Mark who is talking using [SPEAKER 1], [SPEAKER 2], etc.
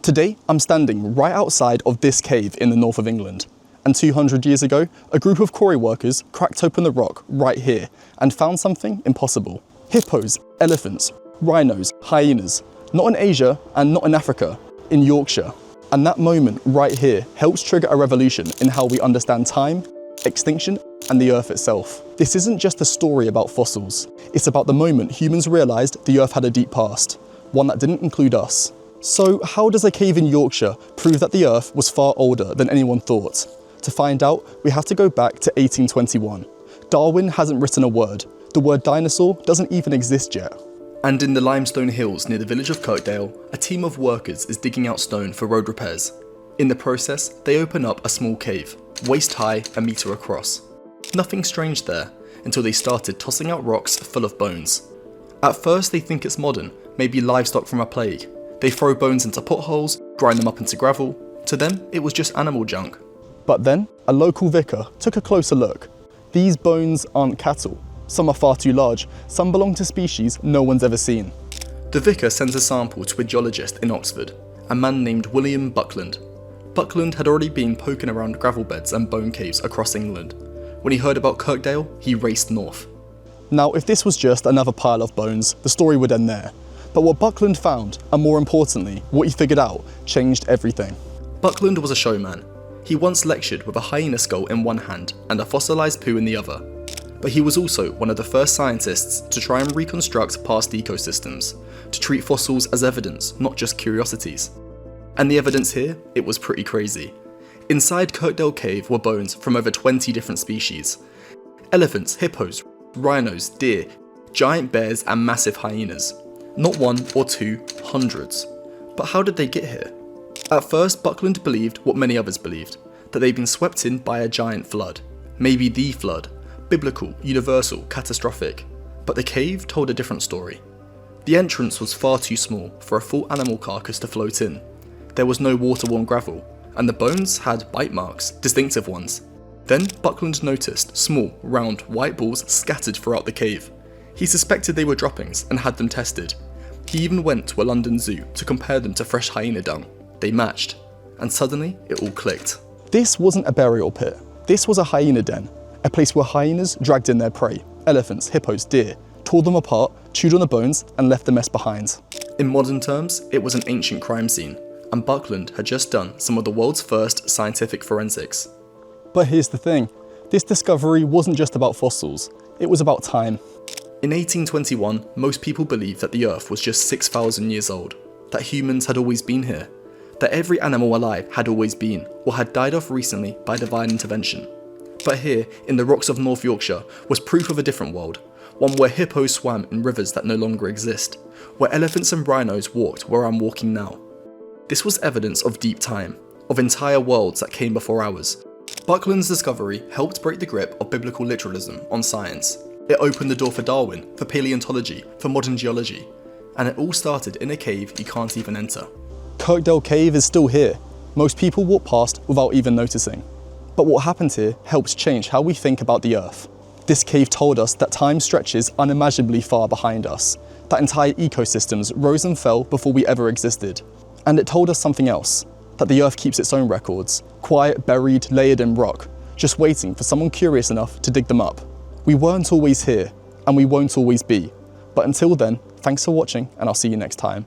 [SPEAKER 1] Today, I'm standing right outside of this cave in the north of England. And 200 years ago, a group of quarry workers cracked open the rock right here and found something impossible. Hippos, elephants, rhinos, hyenas, not in Asia and not in Africa, in Yorkshire. And that moment right here helps trigger a revolution in how we understand time, extinction, and the Earth itself. This isn't just a story about fossils. It's about the moment humans realised the Earth had a deep past, one that didn't include us. So how does a cave in Yorkshire prove that the Earth was far older than anyone thought? To find out, we have to go back to 1821. Darwin hasn't written a word. The word dinosaur doesn't even exist yet. And in the limestone hills near the village of Kirkdale, a team of workers is digging out stone for road repairs. In the process, they open up a small cave, waist high, a metre across. Nothing strange there, until they started tossing out rocks full of bones. At first they think it's modern, maybe livestock from a plague. They throw bones into potholes, grind them up into gravel. To them, it was just animal junk. But then, a local vicar took a closer look. These bones aren't cattle. Some are far too large, some belong to species no one's ever seen. The vicar sends a sample to a geologist in Oxford, a man named William Buckland. Buckland had already been poking around gravel beds and bone caves across England. When he heard about Kirkdale, he raced north. Now, if this was just another pile of bones, the story would end there. But what Buckland found, and more importantly, what he figured out, changed everything. Buckland was a showman. He once lectured with a hyena skull in one hand and a fossilised poo in the other. But he was also one of the first scientists to try and reconstruct past ecosystems, to treat fossils as evidence, not just curiosities. And the evidence here, it was pretty crazy. Inside Kirkdale Cave were bones from over 20 different species. Elephants, hippos, rhinos, deer, giant bears and massive hyenas. Not one or two, hundreds. But how did they get here? At first, Buckland believed what many others believed, that they'd been swept in by a giant flood. Maybe the flood. Biblical, universal, catastrophic. But the cave told a different story. The entrance was far too small for a full animal carcass to float in. There was no water-worn gravel, and the bones had bite marks, distinctive ones. Then Buckland noticed small, round, white balls scattered throughout the cave. He suspected they were droppings and had them tested. He even went to a London zoo to compare them to fresh hyena dung. They matched, and suddenly it all clicked. This wasn't a burial pit. This was a hyena den, a place where hyenas dragged in their prey, elephants, hippos, deer, tore them apart, chewed on the bones, and left the mess behind. In modern terms, it was an ancient crime scene, and Buckland had just done some of the world's first scientific forensics. But here's the thing, this discovery wasn't just about fossils, it was about time. In 1821, most people believed that the Earth was just 6,000 years old, that humans had always been here, that every animal alive had always been, or had died off recently by divine intervention. But here, in the rocks of North Yorkshire, was proof of a different world, one where hippos swam in rivers that no longer exist, where elephants and rhinos walked where I'm walking now. This was evidence of deep time, of entire worlds that came before ours. Buckland's discovery helped break the grip of biblical literalism on science. It opened the door for Darwin, for paleontology, for modern geology, and it all started in a cave you can't even enter. Kirkdale Cave is still here. Most people walk past without even noticing. But what happened here helps change how we think about the Earth. This cave told us that time stretches unimaginably far behind us, that entire ecosystems rose and fell before we ever existed. And it told us something else, that the Earth keeps its own records, quiet, buried, layered in rock, just waiting for someone curious enough to dig them up. We weren't always here, and we won't always be. But until then, thanks for watching, and I'll see you next time.